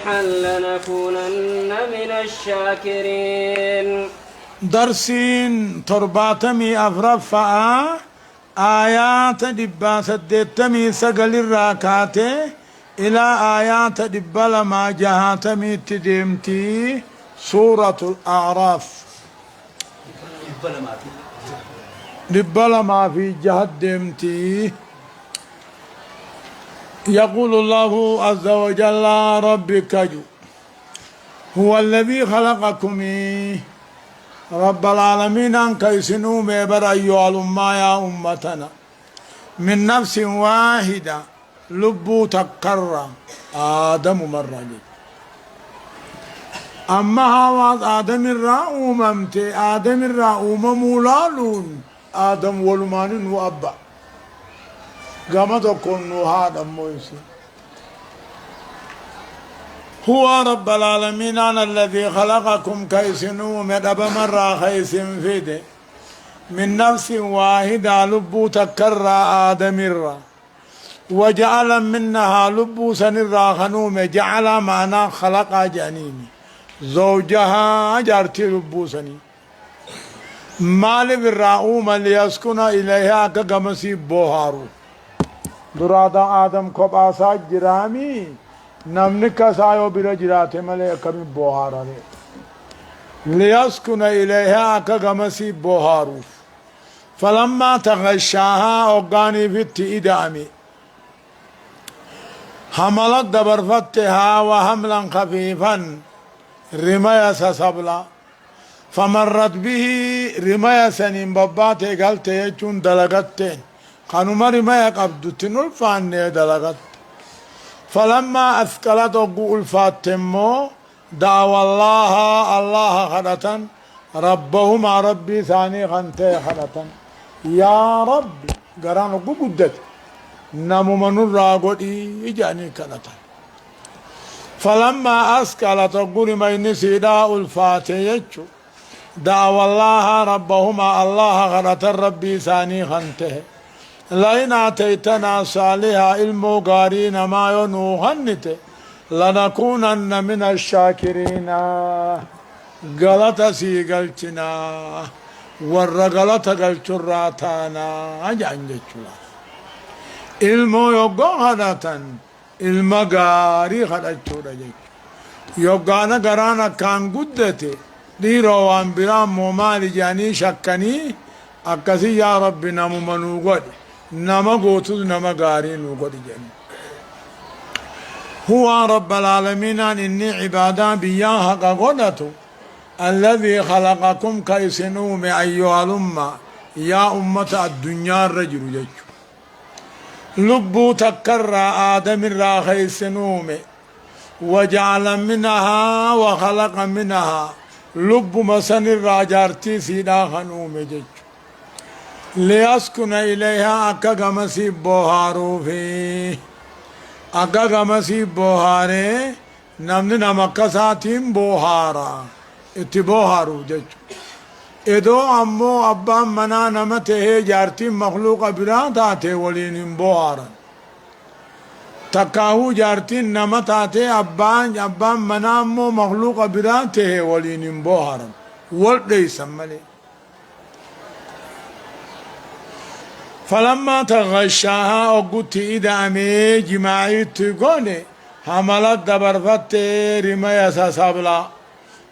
لنكونن من الشاكرين. درسين ترباتمي أفرفا آيات دبا سدتمي سقل الراكات إلى آيات دبا لما جهاتمي تدمتي سورة الأعراف دبا لما في جهة دمتي. يقول الله عز وجل ربك هو الذي خلقكم رب العالمين أنك يسنو ميبر أيها الأمة يا أمتنا من نفس واحدة لبو تكرر آدم مرة أما هواز آدم الرأوم أمتي آدم الرأوم مولالون آدم والمان وأبا قامت أكون هذا موسى هو رب العالمين أنا الذي خلقكم كيسنو مدب مرة خيس فيده من نفس واحدة لبو تكرر آدم الرا وجعل منها لبو سنرا خنوم جعل معنا خلق جنيني زوجها جارتي لبو سني مال بالرأوم ليسكن إليها كقمسي بوهارو درادا آدم كوب آسا جرامي نمني كسايو بلا جراته ملي كمي بوهارا ليسكن إليها كغمسي بوهارو فلما تغشاها أوغاني في إدامي حملت دبرفتها وحملا خفيفا رمايا سسبلا فمرت به رمايا سنين بباتي قلت يجون دلغتين قانوما رمايا قبضتين الفان دلغت فلما أثقلت أقول فاتمو دعوا الله خدتا ربهما ربي ثاني خنتي خدتا يا ربي قران أقول قدت نمو من الراغودي إجاني خدتا فلما أثقلت أقول ما ينسيدا الفاتي دعوا الله ربهما الله خدتا ربي ثاني خنتي لئن آتيتنا صالحا علمو غارين ما ينوهنت لنكونن من الشاكرين غلطة سيغلتنا ورغلطة غلطراتانا أجان جيشولا علمو يوغو خدتا علم غاري خدتشولا جيش يوغانا غرانا كان قدتي ديرو وان برام مومالي جاني شكني أكسي يا ربي نمو منو قد نما قوتو نما قارين وقد جاني هو رب العالمين إني عبادا بياها قدتو الذي خلقكم كيسنوم أيها الأمة يا أمة الدنيا الرجل جيشو لبو تكرر آدم الراخي سنوم وجعل منها وخلق منها لب مسن الراجارتي سيدا خنوم جيشو ليسكن إليها أكا مسيب بوهارو في أكا مسيب بوهاري نمن نمكا ساتين بوهارا اتي بوهارو جيجو ادو امو ابا منا نمته جارتي مخلوق بران تاته ولين بوهارا تكاهو جارتي نمتاته ابا منا امو مخلوق بران ته ولين بوهارا ولدي سمالي فلما تغشاها وقلت إذا أمي جماعي تقوني حملت دبرفت رمايا ساسابلا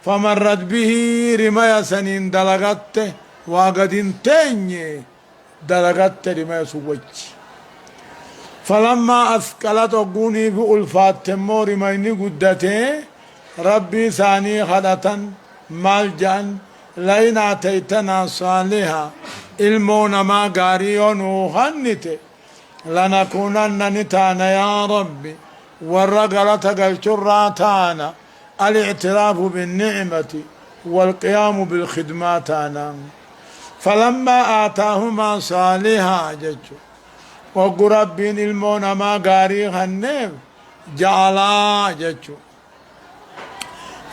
فمرت به رمايا سنين دلغت وقد تني دلغت رمايا سوج فلما أثقلت وقوني بألفات تمو رمايني قدتي ربي ثاني خدتا ملجأ لئن آتيتنا صالحا علمون ما قاريون وخنته لنكونن نتانا يا ربي والرقلة قلتراتانا الاعتراف بالنعمة والقيام بالخدماتانا فلما آتاهما صالحا ججو وقربين علمون ما قاري خنف جعلا ججو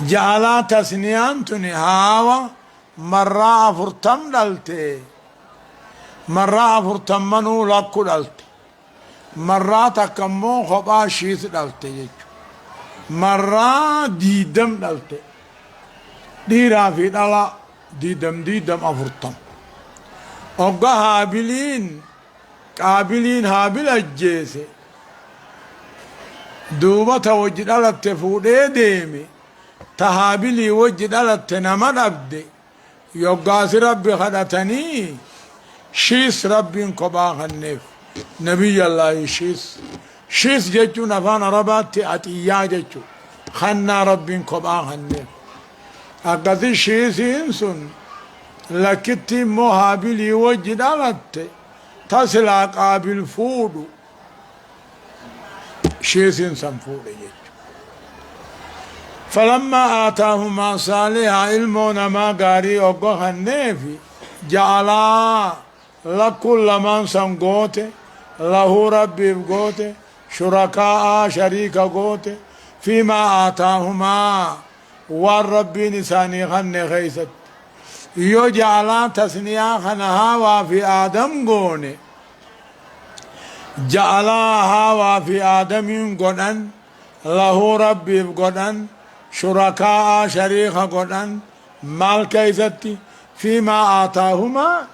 جعلا تسنيان تنهاوا مرة فرتم دلتي مرة فرتم منو لكو دلتي مرة تكمو خبا شيث دلتي مرة ديدم دلت ديرا في دلا ديدم أفرطم أوقا قابلين هابل الجيسي دوبة وجد على التفودي ديمي تهابلي وجد على التنمى أبدي يوقاس ربي خدتني شيس ربي انقباها النف نبي الله شيس جيجو نفان رباتي أتيا جيجو خنا ربي انقباها النف أقضي شيس إنسون لكتي مهابلي وجد على تصل قابل فودو شيس إنسان فودو جيجو فلما آتاهما صالحا علمنا ما قاري أقوها النفي جعلا لكل من سنقوته له ربي بقوته شركاء شريك قوته فيما آتاهما والرب نساني خن خيست يو جعلا تسنيا خنها وفي آدم قونه جعلا وفي آدم قدن له ربي بقدن شركاء شريك قدن مال كيستي فيما آتاهما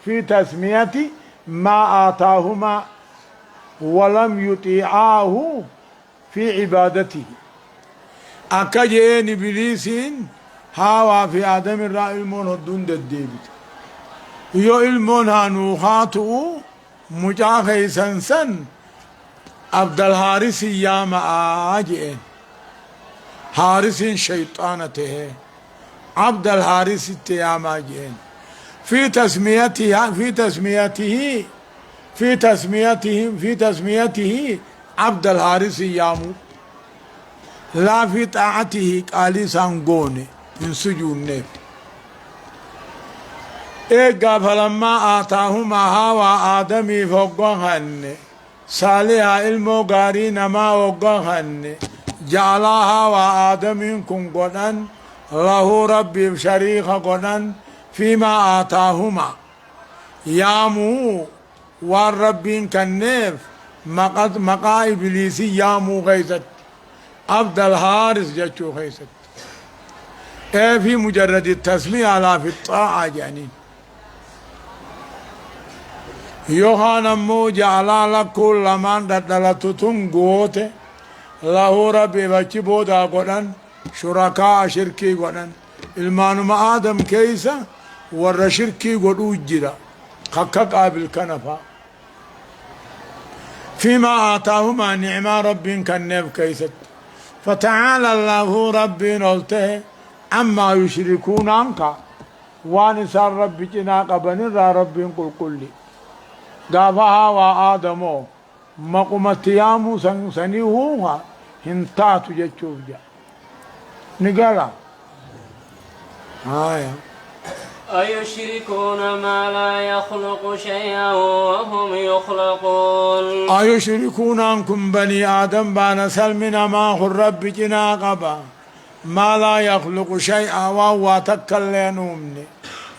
في تسمية ما آتاهما ولم يطيعاه في عبادته أكجين إبليسين هاوا في آدم الرأي المون هدون الديبت يو المون هانوخاتو مجاخي سنسن عبد الحارث ياما آجئين حارث شيطانته عبد الحارث ياما آجئين في تسميته عبد الحارث يامو لا في طاعته قالي سانغوني من سجون إيقا فلما آتاهما هوا آدمي فوقهن صالحا علمو قارين ما وقهن جعلها وآدم كن قدن له ربي بشريك قدن فيما آتاهما يامو والرب كنف مقا إبليسي يامو غيثت عبد الحارث جتشو غيثت ايه في مجرد التسمية على في الطاعة جانين يوحنا مو جعل لكل من دلتتم قوته له ربي بچي بودا قدن شركاء شركي قدن المانو آدم كيسا ور شركي قدو جرا خكك قابل كنفا فيما آتاهما نعمة رب كنف كيست فتعالى الله ربي نلته عما يشركون عنك وانسان ربي جنا قبن را ربي قل قلي قافها وآدمو مقمتيامو سنيهوها هنتاتو جتشوف جا نقالا آية أيشركون ما لا يخلق شيئا وهم يخلقون أيشركون عنكم بني آدم بان سلمنا ما هو الرب جنا قبا ما لا يخلق شيئا وهو تكلنومني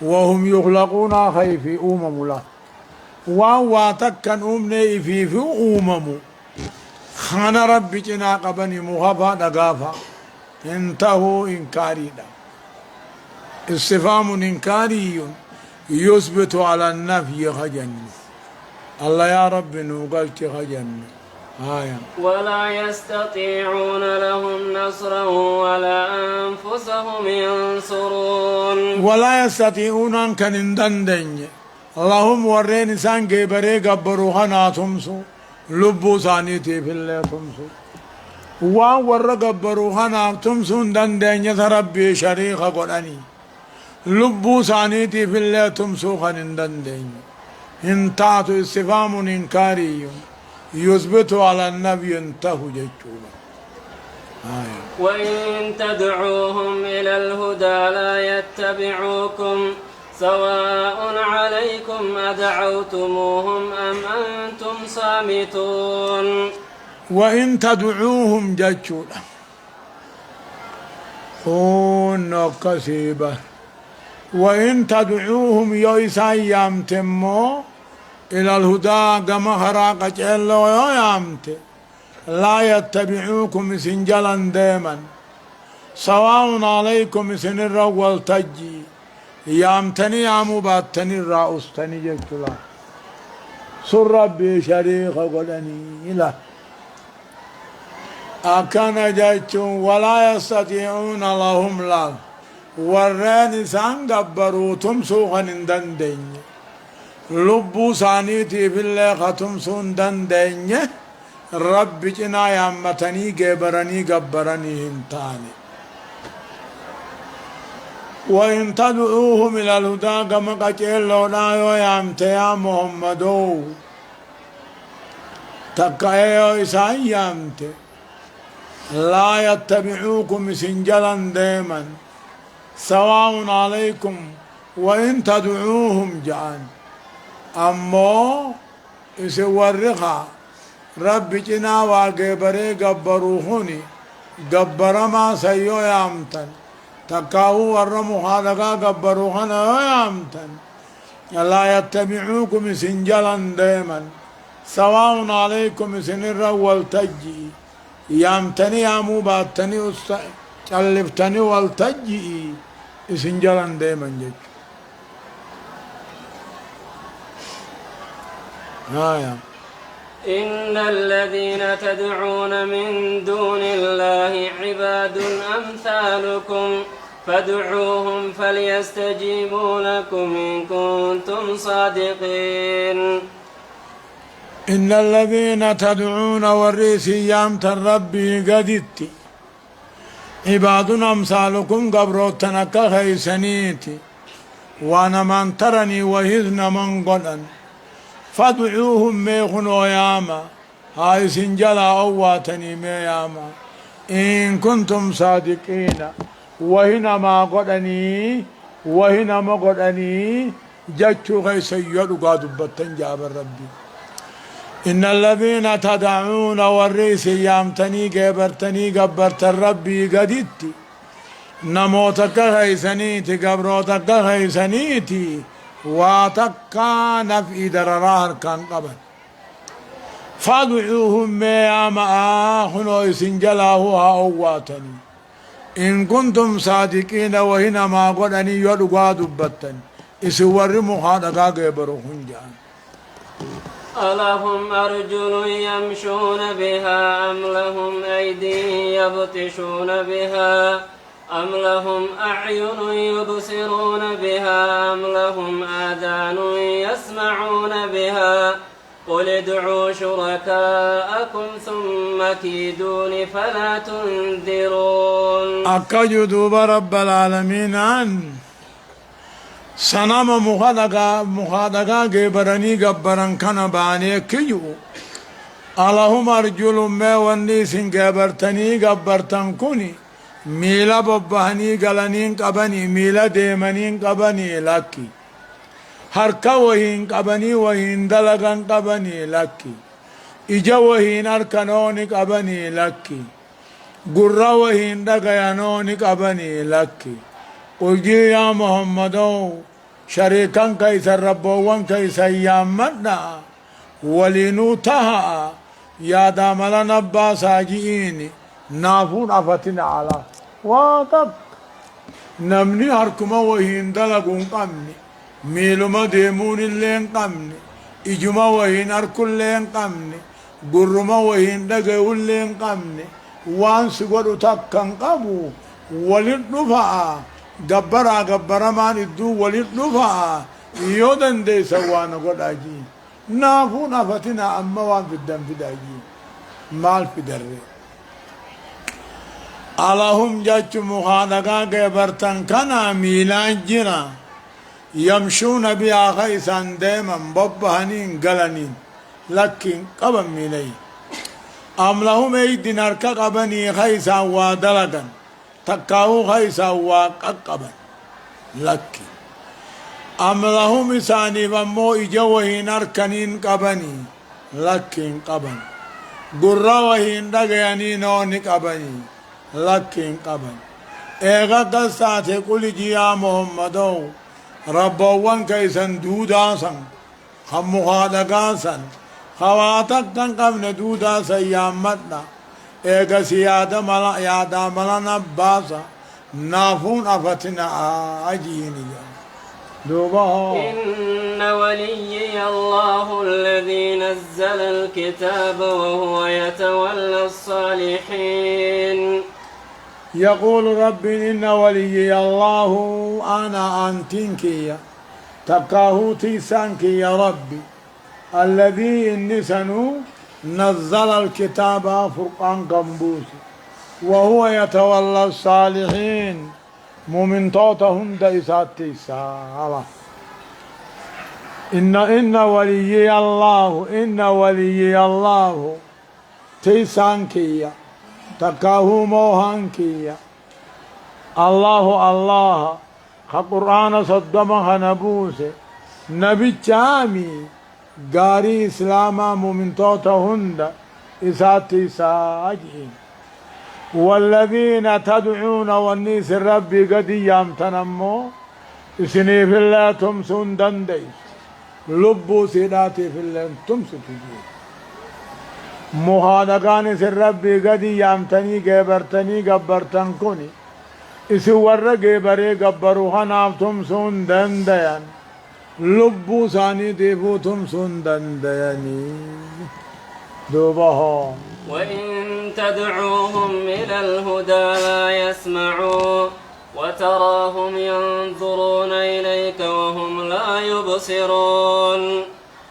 وهم يخلقون خيفي له وهو تكن أمني في أمم خان ربي جنا قبني مخافا دقافا انتهوا إنكاريدا استفهام إنكاري يثبت على النفي خجن الله يا رب نوقلت خجن آية ولا يستطيعون لهم نصرا ولا أنفسهم ينصرون ولا يستطيعون أن كنندن اللهم ورين سان جبري قبروها ناتمسو لبو ثانيتي في الله تمسو ور قبروها ناتمسو دندن ربي شريك قراني لبو ثانيتي في الله تمسو خنندن انتعت استفهام إنكاري يثبت على النبي انتهوا جيتشونا وإن تدعوهم إلى الهدى لا يتبعوكم سواء عليكم أدعوتموهم أم أنتم صامتون وإن تدعوهم جتشونا هون كسيبة وإن تدعوهم يويسا يامتمو إلى الهدى كما خراق جلو يامت لا يتبعوكم سنجلا دائما سواء عليكم سن الرول تجي يامتني يامو باتني الرأستني جكتلا سر ربي شريك قدني له أكان جايتون ولا يستطيعون لهم لا ورين سان قبروا تمسوخا دندين لبو سانيتي في الله ختمسون دندين رب جنا يامتني قبرني قبرني هنتاني وإن تدعوهم إلى الهدى كما قتل لا يامت يا محمدو تكايو إسان يامت لا يتبعوكم سنجلا دائما سواء عليكم وإن تدعوهم جان أمو إسورخا رب جنا وقبري قبروهني قبر ما سيو يامتن تكاو ورمو خالقا قبروهنا يامتن لا يتبعوكم سنجلا دائما سواء عليكم سنر والتجي يامتني يامو باتني قلبتني والتجي سنجلا دائما جيك إن الذين تدعون من دون الله عباد أمثالكم فادعوهم فليستجيبوا لكم إن كنتم صادقين إن الذين تدعون والريسي يامت ربي قدت عباد أمثالكم قبروتنا كخيسنيتي وانا من ترني وهذن من قلن فادعوهم ميخن وياما هاي سنجلا أواتني مياما إن كنتم صادقين وهنا ما قدني وهنا ما قدني جاتشو غي سيّدو قادوا بطنجاب ربي إن الذين تدعون والرئيس يامتني قبرتني قبرت ربي قدتي نموتك غيسنيتي قبروتك غيسنيتي واتكا نفئي دررار كان قبل فادعوهم مياما آخنو سنجلاهو هاواتني إن كنتم صادقين وهنا ما قدني يدقوا دبتن إسور مخادقا قبرو خنجان ألهم أرجل يمشون بها أم لهم أيدي يبطشون بها أم لهم أعين يبصرون بها أم لهم آذان يسمعون بها قل ادعوا شركاءكم ثم كيدون فلا تنذرون أكجدوا رب العالمين عن سنام مخادقا قبرني قبرن كان باني كيو اللهم أرجل ما ونيس قبرتني قبرتن كوني ميلا ببهني قلنين قبني ميلا ديمنين قبني لكي harka wahiin qabanii wahiin dalagan qabanii lakki ija wahiin harkanooni qabanii lakki gurra wahiin dhagayanooni qabanii lakki urjii yaa muhammadoo shariikan kaysan rabboowwan kaysan yaammadha waliinuu taha'a yaadaa malan abbaa saaji'iini naafuun afatin ala waa takka namni harkuma wahiin dalaguun qabni miiluma deemuun illee hin qabne ijuma wahiin harkullee hin qabne gurruma wahiin dhaga'ullee hin qabne waan si godhu takka hin qabu walit dhufa'a gabbaraa gabbaramaan idduu walit dhufa'a yoo dandeessa waan godhaa jiin naafuun afatina amma waan fiddan fidaa jiin maal fidarre alahum jachu muhaadagaa geebartan kana miilaan jira يمشون بها خيسا دائما ببهنين قلنين لكن قبن ميلي أم لهم أيدي نركا قبني خيسا ودلقا تكاو خيسا وقبن لكن أم لهم إساني بمو إجوه نركنين قبني لكن قبن قروهين دقيانين وني قبني لكن قبن إيغا قصاتي قل جيا محمدو ربوان كيسن دوداسن خمخادقاسن خواتك تنقبن دودا سيامتنا ايقا سيادة ملا يادا ملا نباسا نافون أفتنا أجيني دوبا إن وليي الله الذي نزل الكتاب وهو يتولى الصالحين. يقول ربي إن وليي الله أنا أنتنكي تكاهو تيسانكي يا ربي الذي إنسانو نزل الكتاب فرقان قنبوس وهو يتولى الصالحين مؤمن توتهم ديسات تيسا إن وليي الله إن وليي الله تيسانكي تكاهو موهانكي الله قرآن صدمها نبوس نبي جامي غاري إسلاما مؤمن توتهند إساتي ساجين والذين تدعون والنيس ربي قد يامتنمو إسني في الله تمسون دنديس لبو سيداتي في الله تمسو تجيب مهادقان سر ربي قد يامتني قبرتني قبرتن كوني إسي ورّا قبري قبروها نافتم سون دنديان لبو ساني ديبو تمسون دندياني دوبها وإن تدعوهم إلى الهدى لا يسمعوا وتراهم ينظرون إليك وهم لا يبصرون.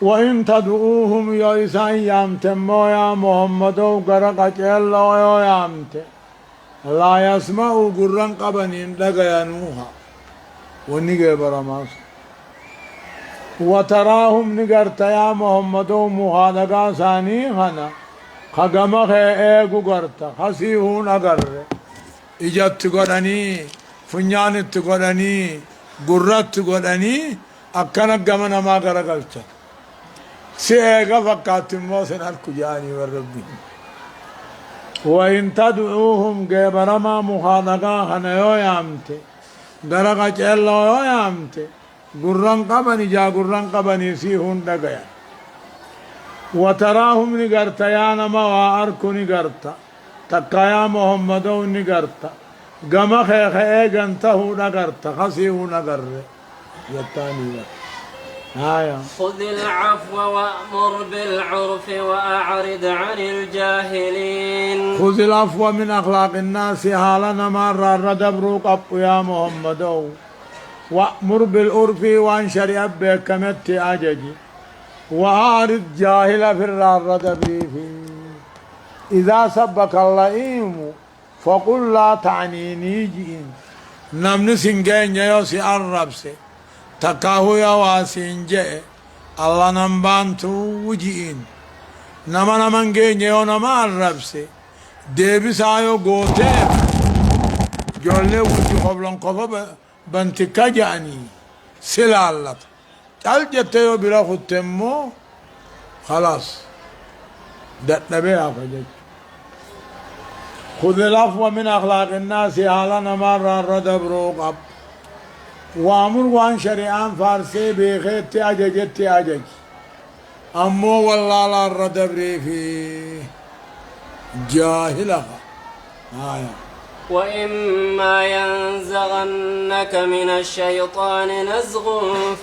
وإن تدعوهم يا إسان يامتم يا محمد وقرق الله يا يامتم لا يسمعوا قرن قبنين دقيانوها ونقى برماس وتراهم نقرت يا محمد ومهادقا ثاني خنا خقمخ ايقو قرت خسيهون اقر اجت قرني فنيان قرني قرت قرني اكنا قمنا ما قرقلت سيئقا فقات الموسن الكجاني والربي وإن تدعوهم قبرما مخاضقا خنيو يامتي درقا چلو يامتي قرن قبني جا قرن قبني سيهون دقيا وتراهم نقرتا يا نما واركو نقرتا تقا يا محمدو نقرتا قم خيخ ايقنته نقرتا خسيه نقر يتاني لك خذ العفو وأمر بالعرف وأعرض عن الجاهلين. خذ العفو من أخلاق الناس حالنا مرة ردبروك أبو يا محمد وأمر بالعرف وانشر أبك كمت أججي وأعرض جاهل في الردبري إذا سبك اللئيم فقل لا تعنيني جئين نمن سنجين يوسي الربسي تكاهو يا واسين جاء الله نمبانتو وجئين نما نمان جينيو نما الربسي ديبي سايو غوتيف جولي وجي قبلن قفا بنتكا جاني سلالت تال جتيو بلا ختمو خلاص دت نبي أفجج خذ العفو من أخلاق الناس على نمر الردب روقب وامر وان شريعان فارسي بخيت أججت أجج أمو والله لا الردب ريفي جاهلها وإما ينزغنك من الشيطان نزغ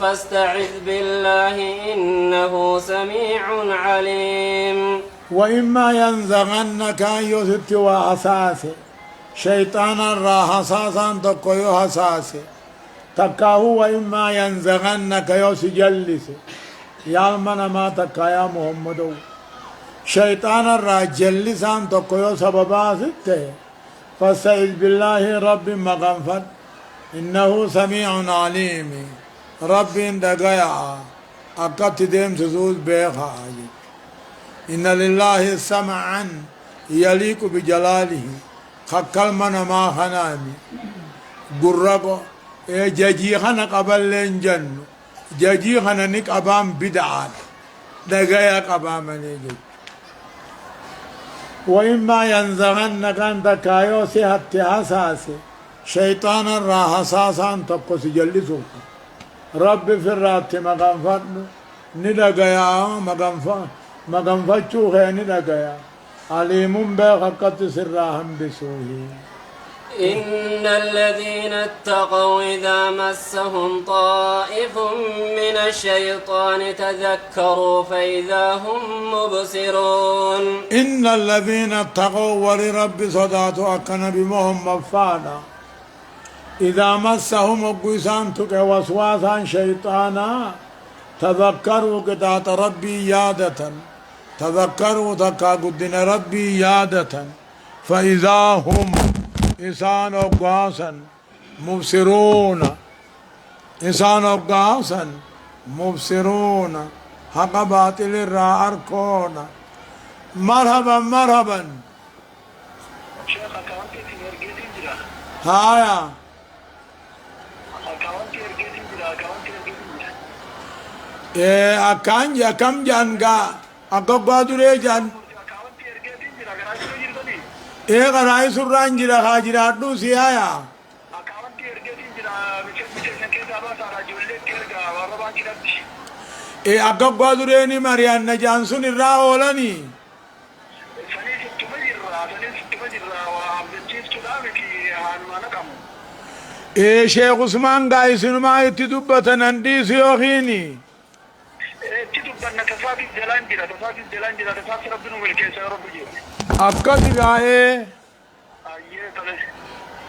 فاستعذ بالله إنه سميع عليم. وإما ينزغنك يثت وحساسي شيطان را حساسا تقوي حساسي تكاهو وإما ينزغنك يسجلسي يا من ما تكا يا محمد شيطان را جلسا تقوي سببا سته فاستعذ بالله رب مغنفر إنه سميع عليم رب دقيا أقت ديم تزول بيخا إن لله سمعا يليق بجلاله خكل من ما خنامي قرقو جاجي خنا قبل لين جن جاجي خنا نك أبام بدعات دقيا قبام نيجي وإما ينزغنك أنت كايو سيحت حساسي شيطان را حساسا تبقى سجلسوك رب في الرات مغنفر ندقيا مغنفر مقام فتشو خيني لقيا عليم بخقت سراهم بسوه إن الذين اتقوا إذا مسهم طائف من الشيطان تذكروا فإذا هم مبصرون إن الذين اتقوا ولرب صداتوا أكن بمهم مفانا إذا مسهم القيسان تك وسواسا شيطانا تذكروا قطعة ربي يادة تذكروا تكا قدن ربي يادة فإذا هم إنسان أبقاسا مبصرون إنسان أبقاسا مبصرون حق باطل الرا أركون مرحبا مرحبا شيخ أكاونتي في إرجيتي جرا هايا أكاونتي إرجيتي جرا أكاونتي إرجيتي جرا إيه أكان جا كم جانغا أكبر دولي جان أكاونتي إرجيتي جرا كراجي جرا إيه غراي سران جرا خاجرات دو سيايا أكاونتي إرجيتي جرا بيشة نكيد أبا سارا جولة كيرجا واربان جرا إيه أكبر دولي مريان نجانسون الرا أولاني سني ستمة جرا وعبدالجيز كلامي في هانوانا كامو إيه شيخ عثمان قايسين ما يتدبت نندي سيوخيني تدبنا تفاقد جلان جرا تفاقد ربنا ملكي سيرب جرا أكد غاية أيه تلي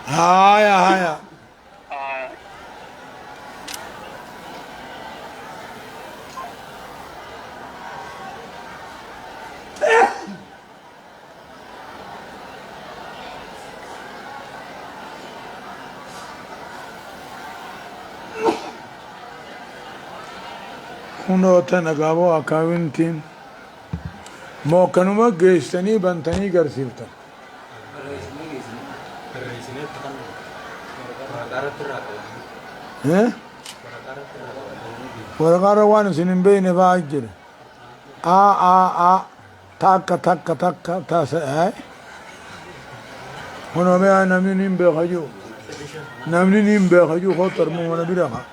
هايا هايا hundoota nagaaboo akaawintiin mookanuma geessanii bantanii garsiiftan waraqaarra waan isin hin beeyne fa'aa jira takka taasa'e hunome namni hin beekajuu namni hin beekajuu koo xarmuu mana bira kaa